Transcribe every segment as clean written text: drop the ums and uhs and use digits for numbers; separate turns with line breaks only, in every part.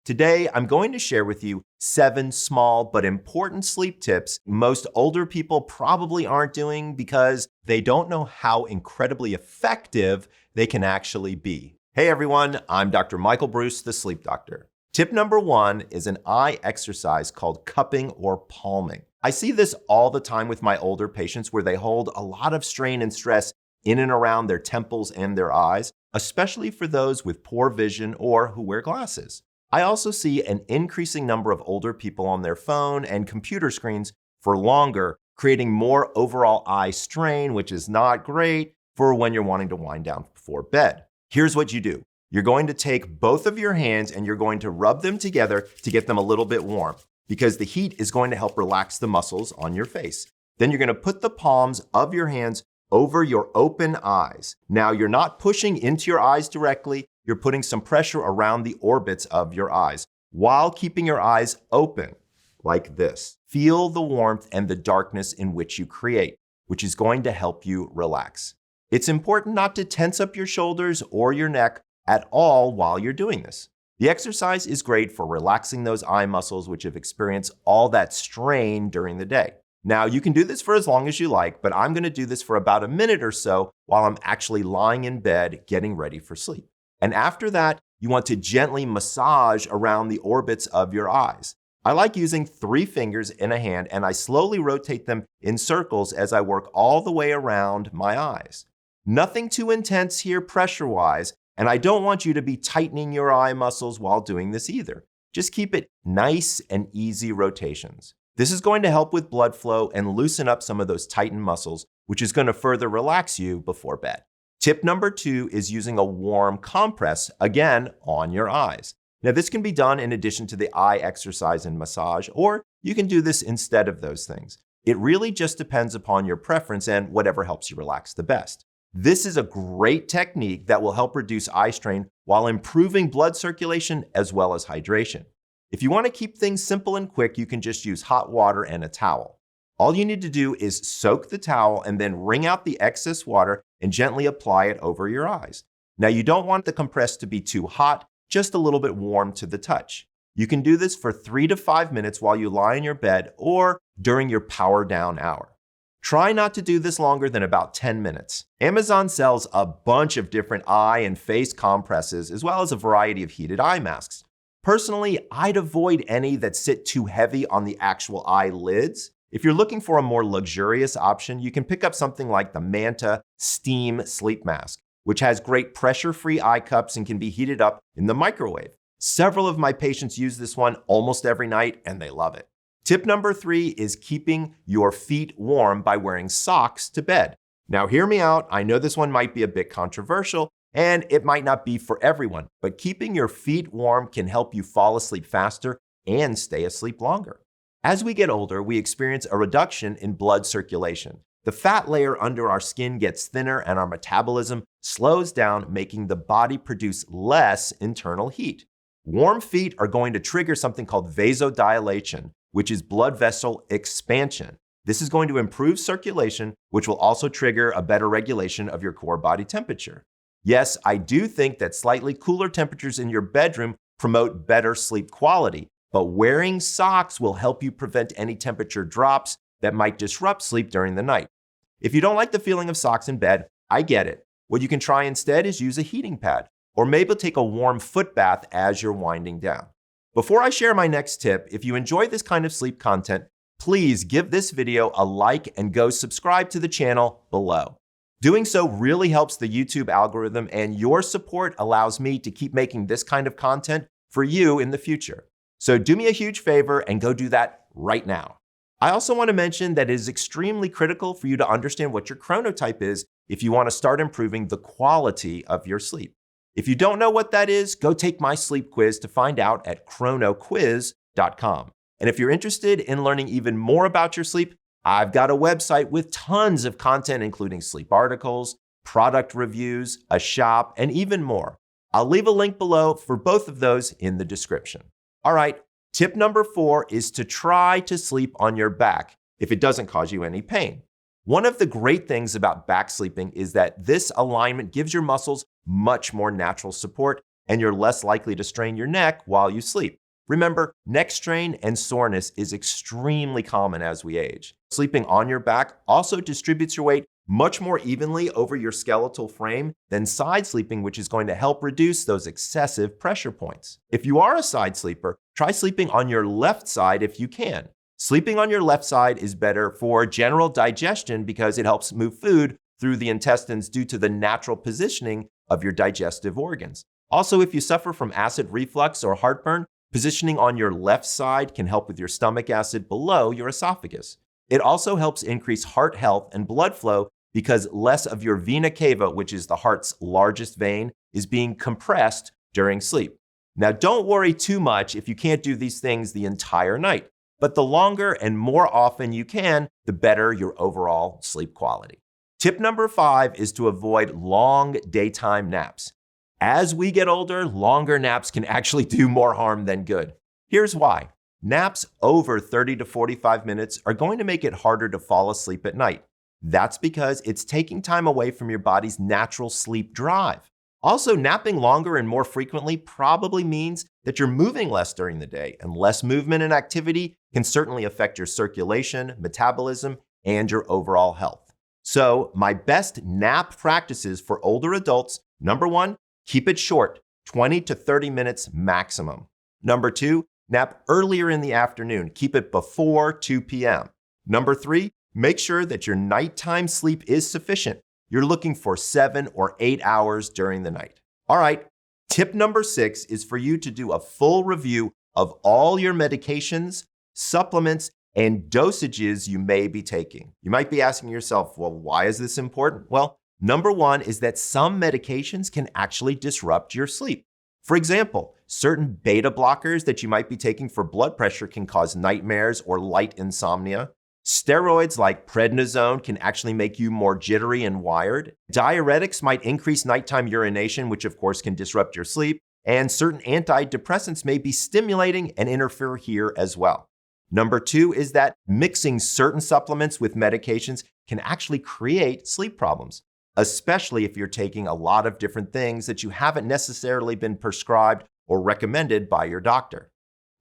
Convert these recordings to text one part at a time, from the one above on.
Today, I'm going to share with you 7 small but important sleep tips most older people probably aren't doing because they don't know how incredibly effective they can actually be. Hey everyone, I'm Dr. Michael Bruce, the Sleep Doctor. Tip number 1 is an eye exercise called cupping or palming. I see this all the time with my older patients where they hold a lot of strain and stress in and around their temples and their eyes, especially for those with poor vision or who wear glasses. I also see an increasing number of older people on their phone and computer screens for longer, creating more overall eye strain, which is not great for when you're wanting to wind down before bed. Here's what you do. You're going to take both of your hands and you're going to rub them together to get them a little bit warm because the heat is going to help relax the muscles on your face. Then you're going to put the palms of your hands over your open eyes. Now, you're not pushing into your eyes directly. You're putting some pressure around the orbits of your eyes while keeping your eyes open like this. Feel the warmth and the darkness in which you create, which is going to help you relax. It's important not to tense up your shoulders or your neck at all while you're doing this. The exercise is great for relaxing those eye muscles which have experienced all that strain during the day. Now, you can do this for as long as you like, but I'm going to do this for about a minute or so while I'm actually lying in bed getting ready for sleep. And after that, you want to gently massage around the orbits of your eyes. I like using 3 fingers in a hand and I slowly rotate them in circles as I work all the way around my eyes. Nothing too intense here pressure-wise, and I don't want you to be tightening your eye muscles while doing this either. Just keep it nice and easy rotations. This is going to help with blood flow and loosen up some of those tightened muscles, which is going to further relax you before bed. Tip number 2 is using a warm compress, again, on your eyes. Now, this can be done in addition to the eye exercise and massage, or you can do this instead of those things. It really just depends upon your preference and whatever helps you relax the best. This is a great technique that will help reduce eye strain while improving blood circulation as well as hydration. If you want to keep things simple and quick, you can just use hot water and a towel. All you need to do is soak the towel and then wring out the excess water and gently apply it over your eyes. Now, you don't want the compress to be too hot, just a little bit warm to the touch. You can do this for 3 to 5 minutes while you lie in your bed or during your power down hour. Try not to do this longer than about 10 minutes. Amazon sells a bunch of different eye and face compresses as well as a variety of heated eye masks. Personally, I'd avoid any that sit too heavy on the actual eyelids. If you're looking for a more luxurious option, you can pick up something like the Manta Steam Sleep Mask, which has great pressure-free eye cups and can be heated up in the microwave. Several of my patients use this one almost every night and they love it. Tip number 3 is keeping your feet warm by wearing socks to bed. Now, hear me out. I know this one might be a bit controversial and it might not be for everyone, but keeping your feet warm can help you fall asleep faster and stay asleep longer. As we get older, we experience a reduction in blood circulation. The fat layer under our skin gets thinner and our metabolism slows down, making the body produce less internal heat. Warm feet are going to trigger something called vasodilation, which is blood vessel expansion. This is going to improve circulation, which will also trigger a better regulation of your core body temperature. Yes, I do think that slightly cooler temperatures in your bedroom promote better sleep quality, but wearing socks will help you prevent any temperature drops that might disrupt sleep during the night. If you don't like the feeling of socks in bed, I get it. What you can try instead is use a heating pad, or maybe take a warm foot bath as you're winding down. Before I share my next tip, if you enjoy this kind of sleep content, please give this video a like and go subscribe to the channel below. Doing so really helps the YouTube algorithm, and your support allows me to keep making this kind of content for you in the future. So do me a huge favor and go do that right now. I also want to mention that it is extremely critical for you to understand what your chronotype is if you want to start improving the quality of your sleep. If you don't know what that is, go take my sleep quiz to find out at chronoquiz.com. And if you're interested in learning even more about your sleep, I've got a website with tons of content, including sleep articles, product reviews, a shop, and even more. I'll leave a link below for both of those in the description. All right, tip number 4 is to try to sleep on your back if it doesn't cause you any pain. One of the great things about back sleeping is that this alignment gives your muscles much more natural support and you're less likely to strain your neck while you sleep. Remember, neck strain and soreness is extremely common as we age. Sleeping on your back also distributes your weight much more evenly over your skeletal frame than side sleeping, which is going to help reduce those excessive pressure points. If you are a side sleeper, try sleeping on your left side if you can. Sleeping on your left side is better for general digestion because it helps move food through the intestines due to the natural positioning of your digestive organs. Also, if you suffer from acid reflux or heartburn, positioning on your left side can help with your stomach acid below your esophagus. It also helps increase heart health and blood flow because less of your vena cava, which is the heart's largest vein, is being compressed during sleep. Now, don't worry too much if you can't do these things the entire night, but the longer and more often you can, the better your overall sleep quality. Tip number 5 is to avoid long daytime naps. As we get older, longer naps can actually do more harm than good. Here's why. Naps over 30 to 45 minutes are going to make it harder to fall asleep at night. That's because it's taking time away from your body's natural sleep drive. Also, napping longer and more frequently probably means that you're moving less during the day, and less movement and activity can certainly affect your circulation, metabolism, and your overall health. So, my best nap practices for older adults: number 1, keep it short, 20 to 30 minutes maximum. Number 2, nap earlier in the afternoon. Keep it before 2 p.m. Number 3, make sure that your nighttime sleep is sufficient. You're looking for 7 or 8 hours during the night. All right, tip number 6 is for you to do a full review of all your medications, supplements, and dosages you may be taking. You might be asking yourself, well, why is this important? Well, number 1 is that some medications can actually disrupt your sleep. For example, certain beta blockers that you might be taking for blood pressure can cause nightmares or light insomnia. Steroids like prednisone can actually make you more jittery and wired. Diuretics might increase nighttime urination, which of course can disrupt your sleep. And certain antidepressants may be stimulating and interfere here as well. Number 2 is that mixing certain supplements with medications can actually create sleep problems, especially if you're taking a lot of different things that you haven't necessarily been prescribed or recommended by your doctor.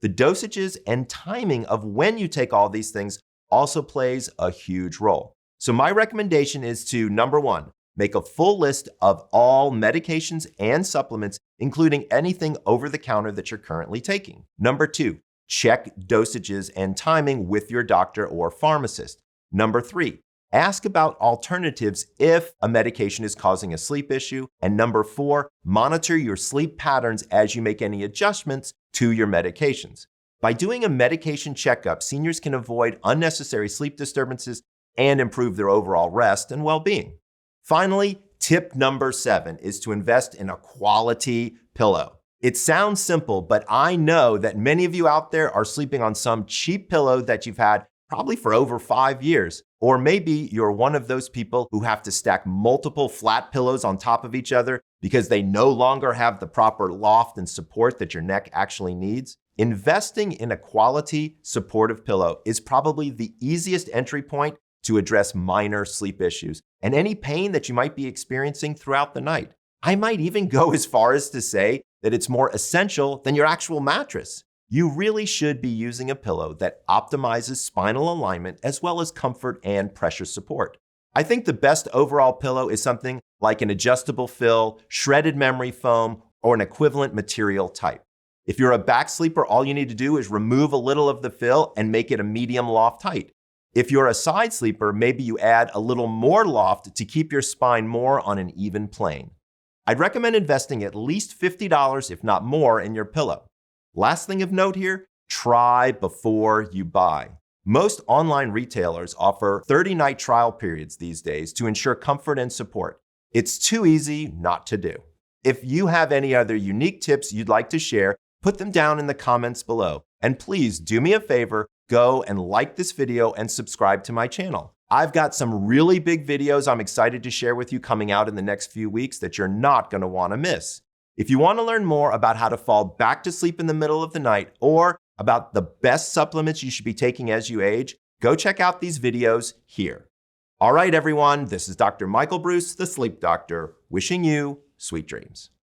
The dosages and timing of when you take all these things also plays a huge role. So my recommendation is to, number 1, make a full list of all medications and supplements, including anything over the counter that you're currently taking. Number 2, check dosages and timing with your doctor or pharmacist. Number 3, ask about alternatives if a medication is causing a sleep issue. And number 4, monitor your sleep patterns as you make any adjustments to your medications. By doing a medication checkup, seniors can avoid unnecessary sleep disturbances and improve their overall rest and well-being. Finally, tip number 7 is to invest in a quality pillow. It sounds simple, but I know that many of you out there are sleeping on some cheap pillow that you've had probably for over 5 years. Or maybe you're one of those people who have to stack multiple flat pillows on top of each other because they no longer have the proper loft and support that your neck actually needs. Investing in a quality, supportive pillow is probably the easiest entry point to address minor sleep issues and any pain that you might be experiencing throughout the night. I might even go as far as to say that it's more essential than your actual mattress. You really should be using a pillow that optimizes spinal alignment as well as comfort and pressure support. I think the best overall pillow is something like an adjustable fill, shredded memory foam, or an equivalent material type. If you're a back sleeper, all you need to do is remove a little of the fill and make it a medium loft height. If you're a side sleeper, maybe you add a little more loft to keep your spine more on an even plane. I'd recommend investing at least $50, if not more, in your pillow. Last thing of note here, try before you buy. Most online retailers offer 30-night trial periods these days to ensure comfort and support. It's too easy not to do. If you have any other unique tips you'd like to share, put them down in the comments below. And please do me a favor, go and like this video and subscribe to my channel. I've got some really big videos I'm excited to share with you coming out in the next few weeks that you're not going to want to miss. If you want to learn more about how to fall back to sleep in the middle of the night or about the best supplements you should be taking as you age, go check out these videos here. All right, everyone, this is Dr. Michael Bruce, the Sleep Doctor, wishing you sweet dreams.